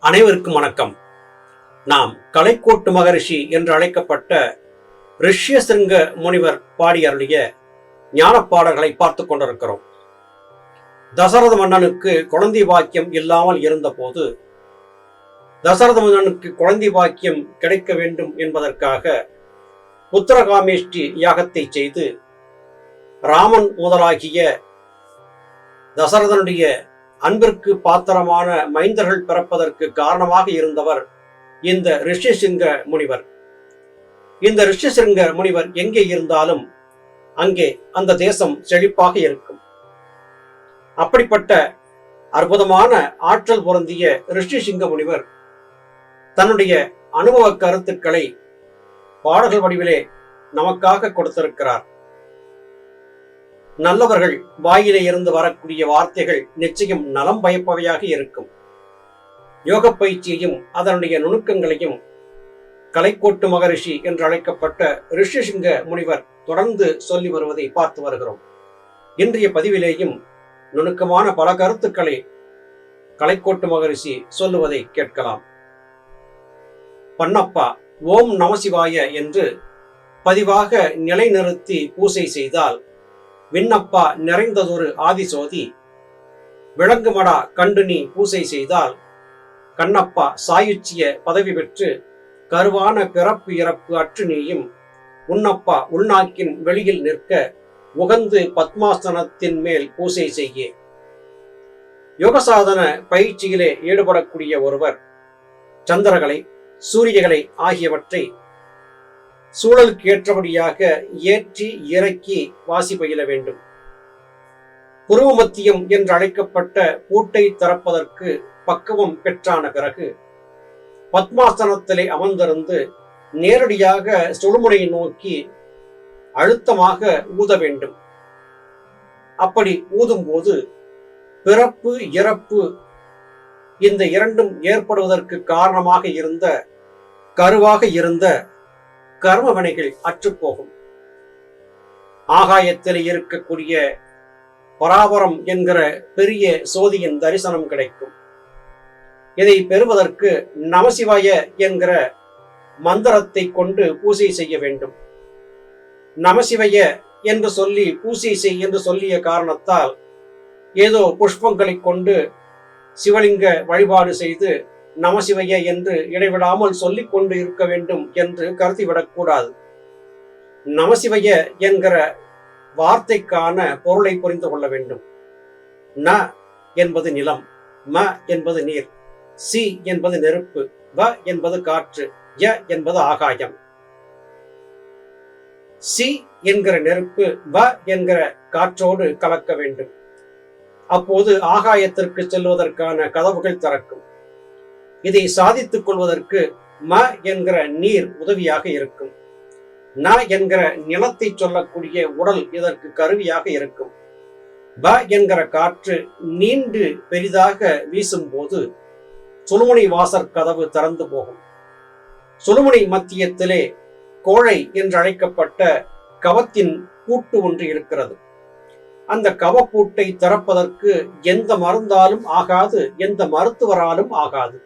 அனைவருக்கும் வணக்கம். நாம் கலைக்கோட்டு மகரிஷி என்று அழைக்கப்பட்ட ரிஷ்யசிருங்க முனிவர் பாடி அருளிய ஞான பாடல்களை பார்த்து கொண்டிருக்கிறோம். தசரத மன்னனுக்கு குழந்தை பாக்கியம் இல்லாமல் இருந்த போது தசரத மன்னனுக்கு குழந்தை பாக்கியம் கிடைக்க வேண்டும் என்பதற்காக புத்திரகாமேஷ்டி யாகத்தை செய்து ராமன் முதலாகிய தசரதனுடைய அன்பிற்கு பாத்திரமான மைந்தர்கள் பிறப்பதற்கு காரணமாக இருந்தவர் இந்த ரிஷ்யசிருங்க முனிவர். இந்த ரிஷ்யசிருங்க முனிவர் எங்கே இருந்தாலும் அங்கே அந்த தேசம் செழிப்பாக இருக்கும். அப்படிப்பட்ட அற்புதமான ஆற்றல் பொருந்திய ரிஷ்யசிருங்க முனிவர் தன்னுடைய அனுபவ கருத்துக்களை பாடல்கள் வடிவிலே நமக்காக கொடுத்திருக்கிறார். நல்லவர்கள் வாயிலே இருந்து வரக்கூடிய வார்த்தைகள் நிச்சயம் நலம் பயப்பவையாக இருக்கும். யோக பயிற்சியையும் அதனுடைய நுணுக்கங்களையும் கலைக்கோட்டு மகரிஷி என்று அழைக்கப்பட்ட ரிஷ்யசிருங்க முனிவர் தொடர்ந்து சொல்லி வருவதை பார்த்து வருகிறோம். இன்றைய பதிவிலேயும் நுணுக்கமான பல கருத்துக்களை கலைக்கோட்டு மகரிஷி சொல்லுவதை கேட்கலாம். பண்ணப்பா ஓம் நமசிவாய என்று பதிவாக நிலைநிறுத்தி பூசை செய்தால் விண்ணப்பா நிறைந்ததொரு ஆதிசோதி விளங்குமடா கண்டு நீ பூசை செய்தால் கண்ணப்பா சாயுச்சிய பதவி பெற்று கருவான பிறப்பு இறப்பு அற்று நீயும் உன்னப்பா உள்நாக்கின் வெளியில் நிற்க உகந்து பத்மாசனத்தின் மேல் பூசை செய்ய. யோகசாதன பயிற்சியிலே ஈடுபடக்கூடிய ஒருவர் சந்திரகலை சூரியகலை ஆகியவற்றை சூழலுக்கு ஏற்றபடியாக ஏற்றி இறக்கி வாசி பயில வேண்டும். புருவ மத்தியம் என்று அழைக்கப்பட்ட பூட்டை திறப்பதற்கு பக்குவம் பெற்றான பிறகு பத்மாசனத்திலே அமர்ந்திருந்து நேரடியாக சுழுமுனையை நோக்கி அழுத்தமாக ஊத வேண்டும். அப்படி ஊதும் போது பிறப்பு இறப்பு இந்த இரண்டும் ஏற்படுவதற்கு காரணமாக இருந்த கருவாக இருந்த கர்ம வினைகள் அற்றுப்போகும். ஆகாயத்தில் இருக்கக்கூடிய பராபரம் என்கிற பெரிய சோதியின் தரிசனம் கிடைக்கும். இதை பெறுவதற்கு நமசிவாய என்கிற மந்திரத்தை கொண்டு பூசை செய்ய வேண்டும். நமசிவாய என்று சொல்லி பூசை செய் என்று சொல்லிய காரணத்தால் ஏதோ புஷ்பங்களை கொண்டு சிவலிங்க வழிபாடு செய்து நமசிவைய என்று இடைவிடாமல் சொல்லிக் கொண்டு இருக்க வேண்டும் என்று கருத்திவிடக்கூடாது. நமசிவைய என்கிற வார்த்தைக்கான பொருளை புரிந்து கொள்ள வேண்டும். ந என்பது நிலம், ம என்பது நீர், சி என்பது நெருப்பு, வ என்பது காற்று, ய என்பது ஆகாயம். சி என்கிற நெருப்பு வ என்கிற காற்றோடு கலக்க வேண்டும். அப்போது ஆகாயத்திற்கு செல்வதற்கான கதவுகள் திறக்கும். இதை சாதித்துக் கொள்வதற்கு ம என்கிற நீர் உதவியாக இருக்கும். ந என்கிற நிலத்தை சொல்லக்கூடிய உடல் இதற்கு கருவியாக இருக்கும். ப என்கிற காற்று நீண்டு பெரிதாக வீசும் போது சுழுமுனை வாசற் கதவு திறந்து போகும். சுழுமுனை மத்தியத்திலே கோழை என்று அழைக்கப்பட்ட கவத்தின் பூட்டு ஒன்று இருக்கிறது. அந்த கவப்பூட்டை திறப்பதற்கு எந்த மருந்தாலும் ஆகாது, எந்த மருத்துவராலும் ஆகாது.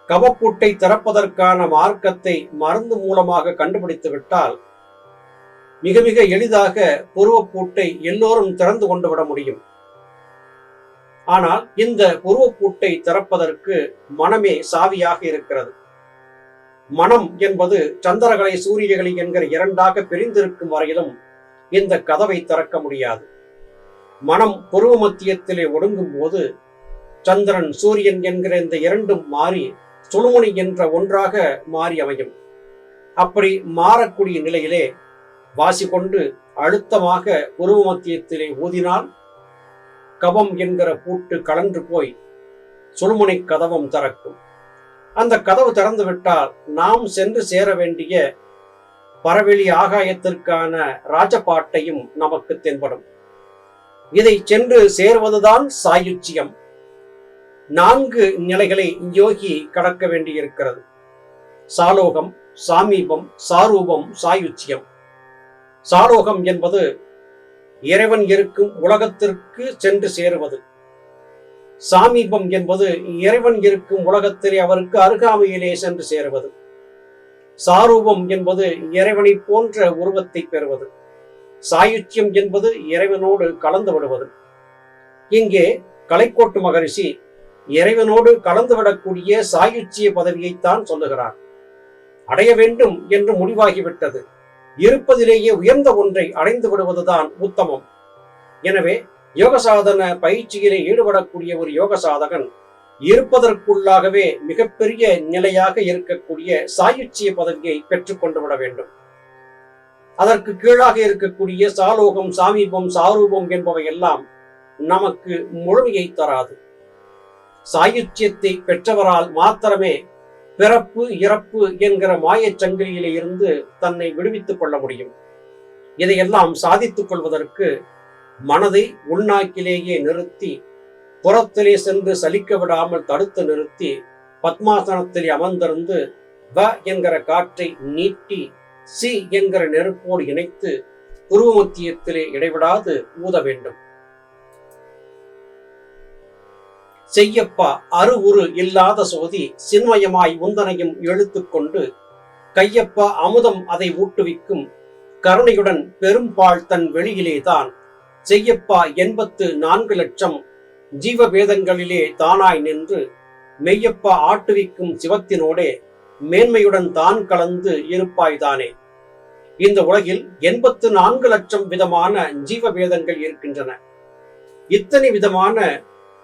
கவப்பூட்டை திறப்பதற்கான மார்க்கத்தை மருந்து மூலமாக கண்டுபிடித்து விட்டால் மிக மிக எளிதாக புருவப்பூட்டை எல்லோரும் திறந்து கொண்டு விட முடியும். ஆனால் இந்த புருவப்பூட்டை திறப்பதற்கு மனமே சாவியாக இருக்கிறது. மனம் என்பது சந்திரகலை சூரியகலை என்கிற இரண்டாக பிரிந்திருக்கும் வரையிலும் இந்த கதவை திறக்க முடியாது. மனம் புருவ மத்தியத்திலே ஒடுங்கும் போது சந்திரன் சூரியன் என்கிற இந்த இரண்டும் மாறி சுழுமுனை என்ற ஒன்றாக மாறி அமையும். அப்படி மாறக்கூடிய நிலையிலே வாசி கொண்டு அழுத்தமாக புருவ மத்தியத்திலே ஊதினால் கவம் என்கிற பூட்டு கலன்று போய் சுழுமுனை கதவம் திறக்கும். அந்த கதவு திறந்து விட்டால் நாம் சென்று சேர வேண்டிய பரவெளி ஆகாயத்திற்கான ராஜபாட்டையும் நமக்கு தென்படும். இதை சென்று சேர்வதுதான் சாயுச்சியம். 4 நிலைகளை யோகி கடக்க வேண்டியிருக்கிறது. சாலோகம், சாமீபம், சாரூபம், சாயுச்சியம். சாலோகம் என்பது இறைவன் இருக்கும் உலகத்திற்கு சென்று சேருவது. சாமீபம் என்பது இறைவன் இருக்கும் உலகத்திலே அவருக்கு அருகாமையிலே சென்று சேருவது. சாரூபம் என்பது இறைவனை போன்ற உருவத்தை பெறுவது. சாயுச்சியம் என்பது இறைவனோடு கலந்து விடுவது. இங்கே கலைக்கோட்டு மகரிஷி இறைவனோடு கலந்துவிடக்கூடிய சாயுச்சிய பதவியைத்தான் சொல்லுகிறார். அடைய வேண்டும் என்று முடிவாகிவிட்டது. இருப்பதிலேயே உயர்ந்த ஒன்றை அடைந்து விடுவதுதான் உத்தமம். எனவே யோக சாதன பயிற்சியிலே ஈடுபடக்கூடிய ஒரு யோக சாதகன் இருப்பதற்குள்ளாகவே மிகப்பெரிய நிலையாக இருக்கக்கூடிய சாயுச்சிய பதவியை பெற்றுக்கொண்டு விட வேண்டும். அதற்கு கீழாக இருக்கக்கூடிய சாலோகம், சாமீபம், சாரூபம் என்பவை எல்லாம் நமக்கு முழுமையை தராது. சாயுச்சியத்தை பெற்றவரால் மாத்திரமே பிறப்பு இறப்பு என்கிற மாயச் சங்கிலியிலே இருந்து தன்னை விடுவித்துக் கொள்ள முடியும். இதையெல்லாம் சாதித்துக் கொள்வதற்கு மனதை உள்நாக்கிலேயே நிறுத்தி, புறத்திலே சென்று சலிக்க விடாமல் தடுத்து நிறுத்தி, பத்மாசனத்தில் அமர்ந்திருந்து வ என்கிற காற்றை நீட்டி சி என்கிற நெருப்போடு இணைத்து புருவ மத்தியத்திலே இடைவிடாது ஊத வேண்டும். செய்யப்பா அரு உரு இல்லாத சோதி சின்மயமாய் உந்தனையும் இழுத்துக்கொண்டு கையப்பா அமுதம் அதை ஊட்டுவிக்கும் கருணையுடன் பெரும்பால் தன் வெளியிலேதான் செய்யப்பா 84 லட்சம் ஜீவபேதங்களிலே தானாய் நின்று மெய்யப்பா ஆட்டுவிக்கும் சிவத்தினோடே மேன்மையுடன் தான் கலந்து இருப்பாய்தானே. இந்த உலகில் 84 லட்சம் விதமான ஜீவபேதங்கள் இருக்கின்றன. இத்தனை விதமான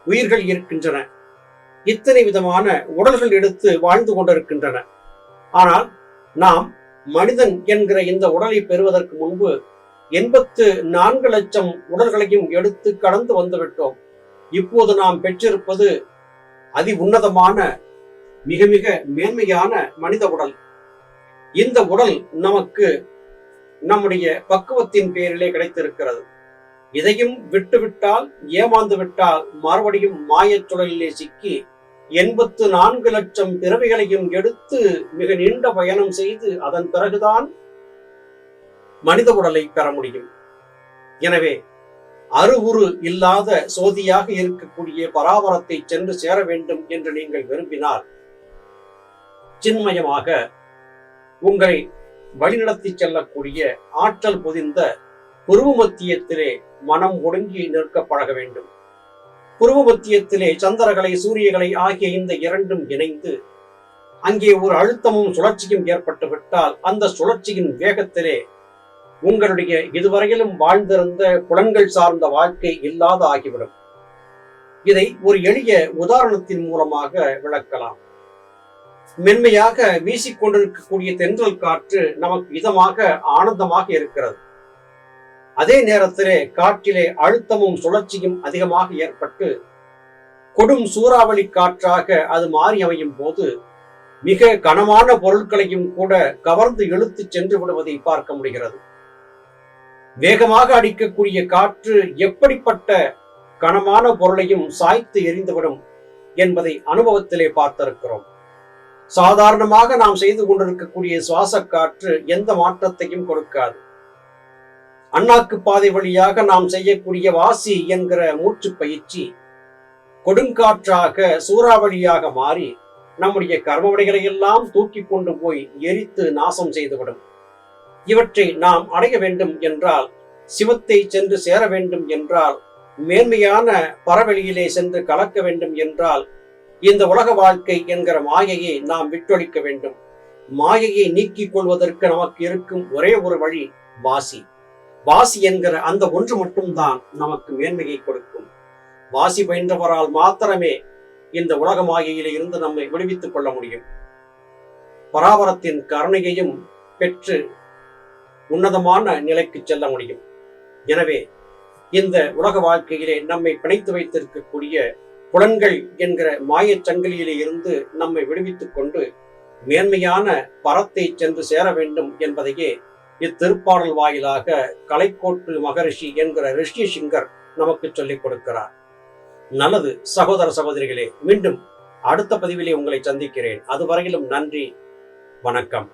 உயிர்கள் இருக்கின்றன. இத்தனை விதமான உடல்கள் எடுத்து வாழ்ந்து கொண்டிருக்கின்றன. ஆனால் நாம் மனிதன் என்கிற இந்த உடலை பெறுவதற்கு முன்பு 84 லட்சம் உடல்களையும் எடுத்து கடந்து வந்துவிட்டோம். இப்போது நாம் பெற்றிருப்பது அதி உன்னதமான மிக மிக மேன்மையான மனித உடல். இந்த உடல் நமக்கு நம்முடைய பக்குவத்தின் பேரிலே கிடைத்திருக்கிறது. இதையும் விட்டுவிட்டால், ஏமாந்து விட்டால் மறுபடியும் மாயச் சுழலிலே சிக்கி 84 லட்சம் பிறவிகளையும் எடுத்து மிக நீண்ட பயணம் செய்து அதன் பிறகுதான் மனித உடலை பெற முடியும். எனவே அருவுரு இல்லாத சோதியாக இருக்கக்கூடிய பராபரத்தை சென்று சேர வேண்டும் என்று நீங்கள் விரும்பினால், சின்மயமாக உங்களை வழிநடத்தி செல்லக்கூடிய ஆற்றல் பொதிந்த புருவ மத்தியத்திலே மனம் ஒடுங்கி நிற்க பழக வேண்டும். புருவ மத்தியத்திலே சந்திரகலை, சூரியகலை ஆகிய இந்த இரண்டும் இணைந்து அங்கே ஒரு அழுத்தமும் சுழற்சியும் ஏற்பட்டுவிட்டால் அந்த சுழற்சியின் வேகத்திலே உங்களுடைய இதுவரையிலும் வாழ்ந்திருந்த புலன்கள் சார்ந்த வாழ்க்கை இல்லாத ஆகிவிடும். இதை ஒரு எளிய உதாரணத்தின் மூலமாக விளக்கலாம். மென்மையாக வீசிக்கொண்டிருக்கக்கூடிய தென்றல் காற்று நமக்கு இதமாக ஆனந்தமாக இருக்கிறது. அதே நேரத்திலே காற்றிலே அழுத்தமும் சுழற்சியும் அதிகமாக ஏற்பட்டு கொடும் சூறாவளி காற்றாக அது மாறி அமையும் போது மிக கனமான பொருட்களையும் கூட கவர்ந்து இழுத்து சென்று விடுவதை பார்க்க முடிகிறது. வேகமாக அடிக்கக்கூடிய காற்று எப்படிப்பட்ட கனமான பொருளையும் சாய்த்து எரிந்துவிடும் என்பதை அனுபவத்திலே பார்த்திருக்கிறோம். சாதாரணமாக நாம் செய்து கொண்டிருக்கக்கூடிய சுவாச காற்று எந்த மாற்றத்தையும் கொடுக்காது. அண்ணாக்கு பாதை வழியாக நாம் செய்யக்கூடிய வாசி என்கிற மூச்சு பயிற்சி கொடுங்காற்றாக சூறாவளியாக மாறி நம்முடைய கர்மவினைகளை எல்லாம் தூக்கி கொண்டு போய் எரித்து நாசம் செய்துவிடும். இவற்றை நாம் அடைய வேண்டும் என்றால், சிவத்தை சென்று சேர வேண்டும் என்றால், மேன்மையான பரவெளியிலே சென்று கலக்க வேண்டும் என்றால், இந்த உலக வாழ்க்கை என்கிற மாயையை நாம் விட்டொழிக்க வேண்டும். மாயையை நீக்கிக் கொள்வதற்கு நமக்கு இருக்கும் ஒரே ஒரு வழி வாசி. வாசி என்கிற அந்த ஒன்று மட்டும்தான் நமக்கு மேன்மையை கொடுக்கும். வாசி பயின்றவரால் மாத்திரமே இந்த உலக மாயையிலே இருந்து நம்மை விடுவித்துக் கொள்ள முடியும். பராபரத்தின் கருணையையும் பெற்று உன்னதமான நிலைக்கு செல்ல முடியும். எனவே இந்த உலக வாழ்க்கையிலே நம்மை பிணைத்து வைத்திருக்கக்கூடிய புலன்கள் என்கிற மாயச் சங்கிலியிலே இருந்து நம்மை விடுவித்துக் கொண்டு மேன்மையான பரத்தை சென்று சேர வேண்டும் என்பதையே இத்திருப்பாடல் வாயிலாக கலைக்கோட்டு மகரிஷி என்கிற ரிஷி சிங்கர் நமக்கு சொல்லிக் கொடுக்கிறார். நல்லது சகோதர சகோதரிகளே, மீண்டும் அடுத்த பதிவிலே உங்களை சந்திக்கிறேன். அதுவரையிலும் நன்றி, வணக்கம்.